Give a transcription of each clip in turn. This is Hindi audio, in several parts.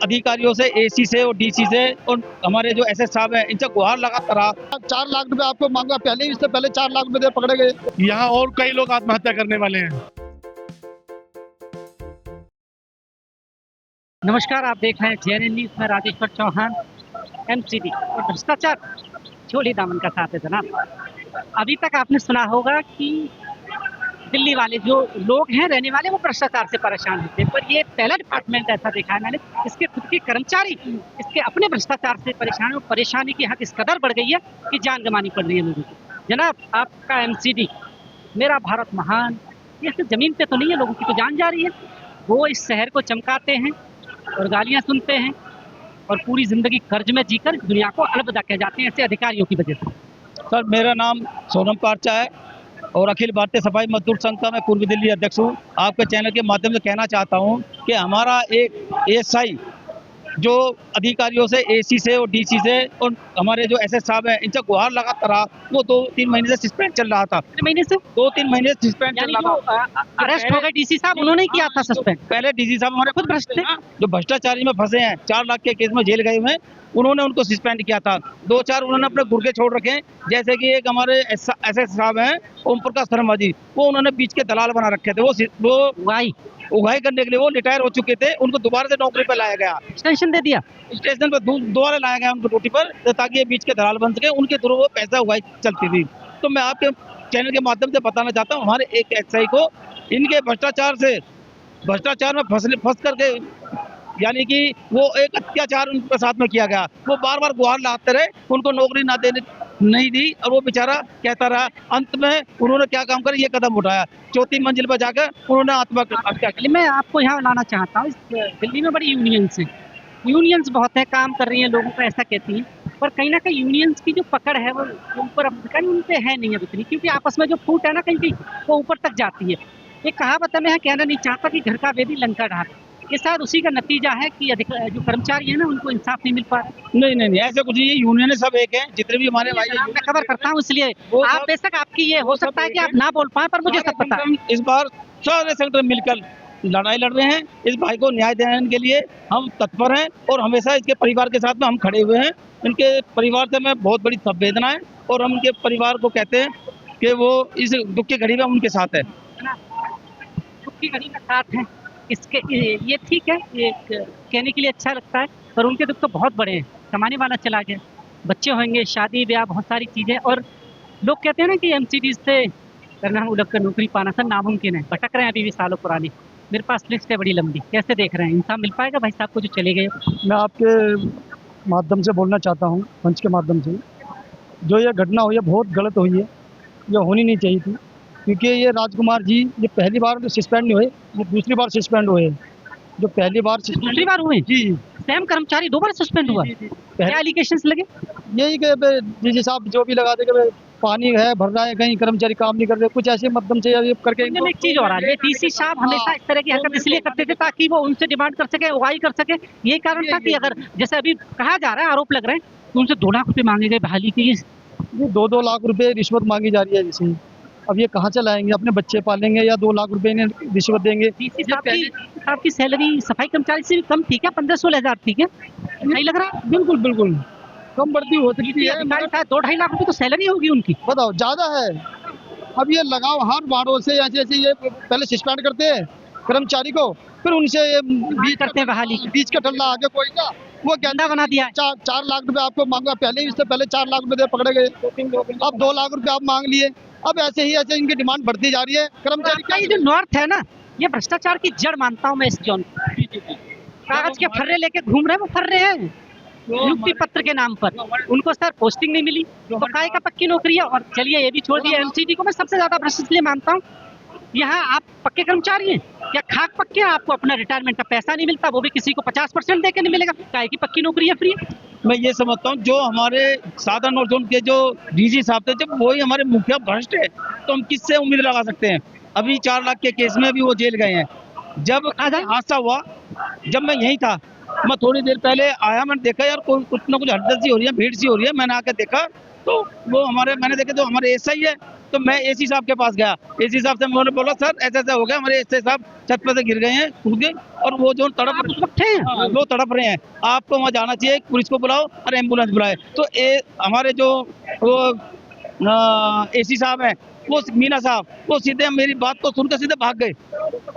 अधिकारियों से, एसी से और डीसी से और हमारे जो एसएस साहब हैं इनसे गुहार लगाता रहा। 4 लाख रुपए आपको मांगा, पहले ही इससे पहले 4 लाख रुपए पकड़े गए। यहाँ और कई लोग आत्महत्या करने वाले हैं। नमस्कार, आप देख रहे हैं जेएनएन न्यूज़ में राजेश्वर चौहान। एमसीडी और भ्रष्टाचार चोली दामन का साथ है जनाब। अभी तक आपने सुना होगा कि दिल्ली वाले जो लोग हैं रहने वाले वो भ्रष्टाचार से परेशान होते हैं, पर ये पहला डिपार्टमेंट ऐसा देखा है मैंने, इसके खुद के कर्मचारी इसके अपने भ्रष्टाचार से परेशान और परेशानी की हद इस कदर बढ़ गई है कि जान गंवानी पड़ रही है लोगों को। जनाब, आपका एमसीडी मेरा भारत महान, ये सिर्फ जमीन पे तो नहीं है, लोगों की तो जान जा रही है। वो इस शहर को चमकाते हैं और गालियां सुनते हैं और पूरी जिंदगी कर्ज में जीकर दुनिया को अलविदा कह जाते हैं ऐसे अधिकारियों की वजह से। सर, मेरा नाम सोनम पारचा है और अखिल भारतीय सफाई मजदूर संघ का मैं पूर्वी दिल्ली अध्यक्ष हूँ। आपके चैनल के माध्यम से कहना चाहता हूँ कि हमारा एक एएसआई जो अधिकारियों से, एसी से और डीसी से और हमारे जो एसएस साहब हैं इनसे गुहार लगाता रहा, वो 2-3 महीने से सस्पेंड चल रहा था। 2-3 महीने से सस्पेंड चल रहा था। अरेस्ट हो गए डीसी साहब, उन्होंने किया था सस्पेंड। पहले डीसी साहब हमारे खुद भ्रष्ट थे, जो भ्रष्टाचारी में फंसे हैं, 4 लाख के केस में जेल गए हुए हैं, उन्होंने उनको सस्पेंड किया था। 2-4 उन्होंने अपने गुर्गे छोड़ रखे हैं, जैसे कि एक हमारे एसएस साहब हैं ओम प्रकाश शर्मा जी, वो उन्होंने बीच के दलाल बना रखे थे। वो उगाई करने के लिए वो रिटायर हो चुके थे, उनको दोबारा से नौकरी पर लाया गया, एक्सटेंशन दे दिया, स्टेशन पर दोबारा लाया गया उनको ड्यूटी पर, ताकि ये बीच के दलाल बन सके, उनके थ्रू वो पैसा उगाई चलती थी। तो मैं आपके चैनल के माध्यम से बताना चाहता हूँ, हमारे एक एसआई को इनके भ्रष्टाचार में फंस करके, यानी कि वो एक अत्याचार उनके साथ में किया गया, वो बार बार गुहार लगाते रहे, उनको नौकरी नहीं दी और वो बेचारा कहता रहा। अंत में उन्होंने क्या काम कर ये कदम उठाया, 4थी मंजिल पर जाकर उन्होंने आत्महत्या की। मैं आपको यहाँ लाना चाहता हूँ, दिल्ली में बड़ी यूनियंस है, यूनियंस बहुत है, काम कर रही हैं, लोगों को ऐसा कहती हैं, पर कहीं ना कहीं यूनियंस की जो पकड़ है वो ऊपर कहीं उन पे है नहीं अब इतनी, क्योंकि आपस में जो फूट है ना कहीं वो ऊपर तक जाती है। एक कहावत है, मैं कहना नहीं चाहता कि घर का वेदी लंका ढाल, ये शायद उसी का नतीजा है कि जो कर्मचारी है ना उनको इंसाफ नहीं मिल पा रहा। नहीं, ऐसे कुछ नहीं, यूनियन सब एक है, जितने भी हमारे भाई। मैं खबर करता हूँ, इसलिए आप बेशक आपकी ये हो सकता है कि आप ना बोल पाए, पर मुझे सब पता है। इस बार सारे सेक्टर मिलकर लड़ाई लड़ रहे हैं, इस भाई को न्याय देने के लिए हम तत्पर हैं और हमेशा इसके परिवार के साथ में हम खड़े हुए हैं। इनके परिवार से मैं बहुत बड़ी संवेदना है और हम उनके परिवार को कहते हैं कि वो इस दुख की घड़ी में उनके साथ है, दुख की घड़ी में साथ है। इसके ये ठीक है, ये कहने के लिए अच्छा लगता है, पर उनके दुख तो बहुत बड़े हैं। कमाने वाला चला गया, बच्चे होंगे, शादी ब्याह, बहुत सारी चीज़ें, और लोग कहते हैं ना कि एमसीडी से करना उलग कर नौकरी पाना सर नामुमकिन है। भटक रहे हैं अभी भी सालों पुरानी। मेरे पास लिस्ट है बड़ी लंबी, कैसे देख रहे हैं, इंसाफ मिल पाएगा भाई साहब को जो चले गए? मैं आपके माध्यम से बोलना चाहता हूँ, मंच के माध्यम से, जो ये घटना हुई है बहुत गलत हुई है, ये होनी नहीं चाहिए थी, क्योंकि ये राजकुमार जी ये पहली बार सस्पेंड नहीं हुए, ये दूसरी बार सस्पेंड हुए। जो पहली बार दूसरी बार हुए जी, सेम कर्मचारी 2 बार सस्पेंड हुआ। क्या एलिगेशंस लगे? यही कि जी साहब जो भी लगा दे कि पानी है भर रहा है, कहीं कर्मचारी काम नहीं कर रहे, कुछ ऐसे माध्यम से करके। एक चीज और आ रही है, डीसी साहब हमेशा इस तरह की हरकत इसलिए करते थे ताकि वो उनसे डिमांड कर सके, उगाई कर सके। यही कारण था कि अगर जैसे अभी कहा जा रहा है, आरोप लग रहे हैं कि उनसे 2 लाख रुपए मांगे गए बहाली के। ये 2-2 लाख रुपए रिश्वत मांगी जा रही है जिसमें, अब ये कहाँ चलाएंगे, अपने बच्चे पालेंगे या 2 लाख रुपए इन्हें रिश्वत देंगे? डीसी साहब की सैलरी सफाई कर्मचारी से भी कम थी क्या? 15-16 हज़ार थी क्या? नहीं लग रहा? बिल्कुल कम बढ़ती हो सकती है, 2-2.5 लाख रुपए तो सैलरी होगी उनकी। बताओ, ज्यादा है। अब ये लगाव हर बारों से ऐसे ये पहले सस्पेंड करते हैं कर्मचारी को, फिर उनसे ये बीच करते हैं बहाली, बीच का टल्ला आगे कोई का वो गंदा बना दिया। 4 लाख रुपए आपको मांगा, पहले ही इससे पहले 4 लाख रुपए पकड़े गए, अब 2 लाख रुपए आप मांग लिए। अब ऐसे इनकी डिमांड बढ़ती जा रही है। कर्मचारी का ये जो नॉर्थ है ना, ये भ्रष्टाचार की जड़ मानता हूँ मैं इस जोन। कागज के फर्रे लेके घूम रहे हैं, वो फर्रे हैं नियुक्ति पत्र के नाम पर, उनको सर पोस्टिंग नहीं मिली तो काय का पक्की नौकरी है। और चलिए ये भी छोड़ दिया, एमसीडी को मैं सबसे ज्यादा भ्रष्ट इसलिए मानता हूँ, यहाँ आप पक्के कर्मचारी हैं या खाक पक्के, आपको अपना रिटायरमेंट का पैसा नहीं मिलता, वो भी किसी को 50% देके नहीं मिलेगा। काय की पक्की नौकरी है, फ्री है। मैं ये समझता हूँ जो हमारे साधन और जोन के जो डीजी साहब थे, जब वही हमारे मुखिया भ्रष्ट है तो हम किससे उम्मीद लगा सकते हैं? अभी 4 लाख के केस में भी वो जेल गए हैं। जब हादसा हुआ, जब मैं यही था, मैं थोड़ी देर पहले आया, मैंने देखा यार कोई कुछ ना कुछ हड़बड़ सी हो रही है, भीड़ सी हो रही है। मैंने आकर देखा तो वो मैंने देखा तो हमारे एसआई है, तो मैं एसी साहब के पास गया, एसी साहब से मैंने बोला सर ऐसा ऐसा हो गया, हमारे एसी साहब छत पे से गिर गए हैं, कूद गए, और वो जो तड़प उस वक्त थे वो तड़प रहे हैं, आपको वहाँ जाना चाहिए, पुलिस को बुलाओ और एम्बुलेंस बुलाए। तो हमारे जो वो एसी साहब हैं, वो मीना साहब, वो सीधे मेरी बात को सुनकर सीधे भाग गए,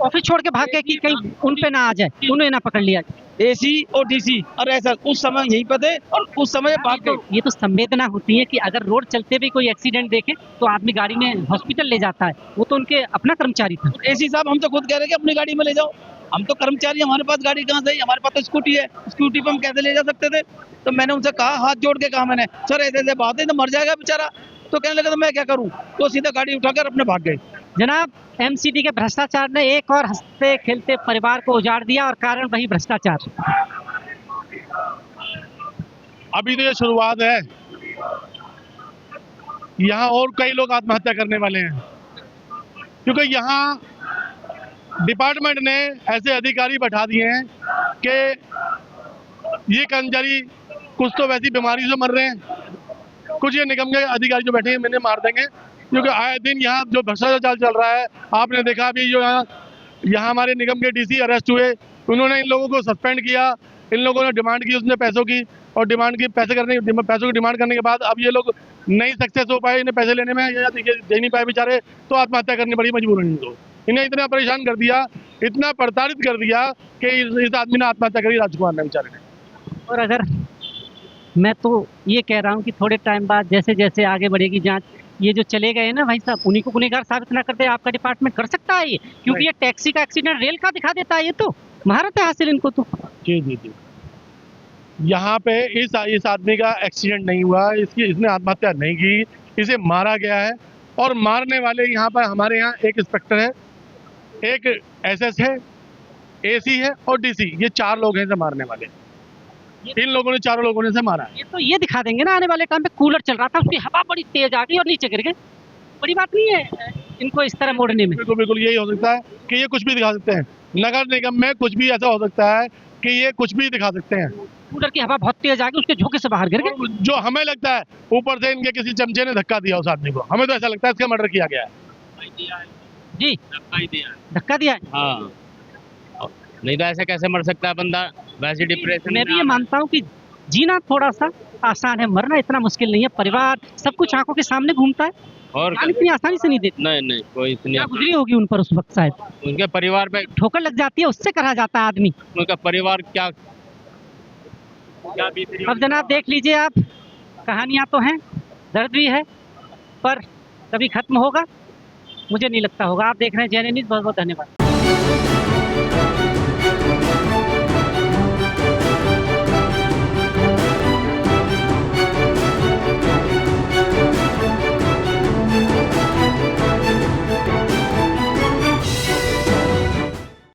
ऑफिस छोड़ के भाग गए कि कहीं उन पे ना आ जाए, उन्हें ना पकड़ लिया जाए। एसी और डीसी और ऐसा उस समय यहीं पे थे और उस समय भाग गए। ये तो संवेदना होती है कि अगर रोड चलते भी कोई एक्सीडेंट देखे तो आदमी गाड़ी में हॉस्पिटल ले जाता है, वो तो उनके अपना कर्मचारी था। एसी साहब हम तो खुद कह रहे हैं कि अपनी गाड़ी में ले जाओ, हम तो कर्मचारी, हमारे पास गाड़ी कहाँ से है, हमारे पास तो स्कूटी है, स्कूटी पे हम कैसे ले जा सकते थे। तो मैंने उनसे कहा, हाथ जोड़ के कहा मैंने, सर ऐसे ऐसे बात है, तो मर जाएगा बेचारा। तो कहने लगा तो मैं क्या करूं, तो सीधा गाड़ी उठाकर अपने भाग गए। जनाब, एमसीडी के भ्रष्टाचार ने एक और हंसते खेलते परिवार को उजाड़ दिया और कारण वही भ्रष्टाचार। अभी तो ये शुरुआत है, यहाँ और कई लोग आत्महत्या करने वाले हैं, क्योंकि यहाँ डिपार्टमेंट ने ऐसे अधिकारी बैठा दिए हैं कि ये कर्मचारी कुछ तो वैसी बीमारी से मर रहे हैं, कुछ ये निगम के अधिकारी जो बैठे हैं मैंने मार देंगे, क्योंकि आए दिन यहाँ जो भ्रष्टाचार चल रहा है, आपने देखा अभी जो यहाँ हमारे निगम के डीसी अरेस्ट हुए, उन्होंने इन लोगों को सस्पेंड किया, इन लोगों ने डिमांड की उसने पैसों की, और डिमांड की पैसों की डिमांड करने के बाद अब ये लोग नहीं सक्सेस हो पाए इन्हें पैसे लेने में, या दे नहीं पाए बेचारे, तो आत्महत्या करनी पड़ी मजबूरन इनको। इन्हें इतना परेशान कर दिया, इतना प्रताड़ित कर दिया कि इस आदमी ने आत्महत्या करी, राजकुमार ने बेचारे ने। और अगर मैं तो ये कह रहा हूँ कि थोड़े टाइम बाद जैसे जैसे आगे बढ़ेगी जांच, ये जो चले गए ना भाई साहब, उन्हीं को गुनहगार साबित ना कर दे आपका डिपार्टमेंट कर सकता है ये, क्योंकि ये टैक्सी का एक्सीडेंट रेल का दिखा देता है, ये तो महारत है हासिल इनको तो। जी जी जी, यहाँ पे इस आदमी का एक्सीडेंट नहीं हुआ, इसने आत्महत्या नहीं की, इसे मारा गया है, और मारने वाले यहाँ पर हमारे यहाँ एक इंस्पेक्टर है, एक एसएस है, एसी है और डीसी, ये 4 लोग हैं इसे मारने वाले। इन लोगों ने, 4 लोगों ने इसे मारा। ये तो ये दिखा देंगे ना आने वाले टाइम पे, कूलर चल रहा था उसकी हवा बड़ी तेज आ गई और नीचे गिर गए, बड़ी बात नहीं है इनको इस तरह मोड़ने में। बिल्कुल बिल्कुल यही हो सकता है कि ये कुछ भी दिखा सकते हैं, नगर निगम में कुछ भी ऐसा हो सकता है कि ये कुछ भी दिखा सकते हैं। कूलर की हवा बहुत तेज आ गई, उसके झोंके से बाहर गिर गए। जो हमें लगता है ऊपर से इनके किसी चमचे ने धक्का दिया उस आदमी को, हमें तो ऐसा लगता है इसका मर्डर किया गया है। जी, धक्का दिया है। हाँ, नहीं तो ऐसे कैसे मर सकता है बंदा, वैसे डिप्रेशन। मैं भी ये मानता हूँ कि जीना थोड़ा सा आसान है, मरना इतना मुश्किल नहीं है। परिवार सब कुछ आंखों के सामने घूमता है, और जान इतनी आसानी से नहीं देती। नहीं कोई इतनी क्या गुजरी होगी उन पर उस वक्त, शायद उनके परिवार पे ठोकर लग जाती है, उससे करा जाता है आदमी। उनका परिवार क्या बीत रही अब जनाब देख लीजिए आप, कहानियां तो हैं, दर्द भी है, पर कभी खत्म होगा मुझे नहीं लगता होगा। आप देख रहे हैं JN न्यूज़, बहुत बहुत धन्यवाद।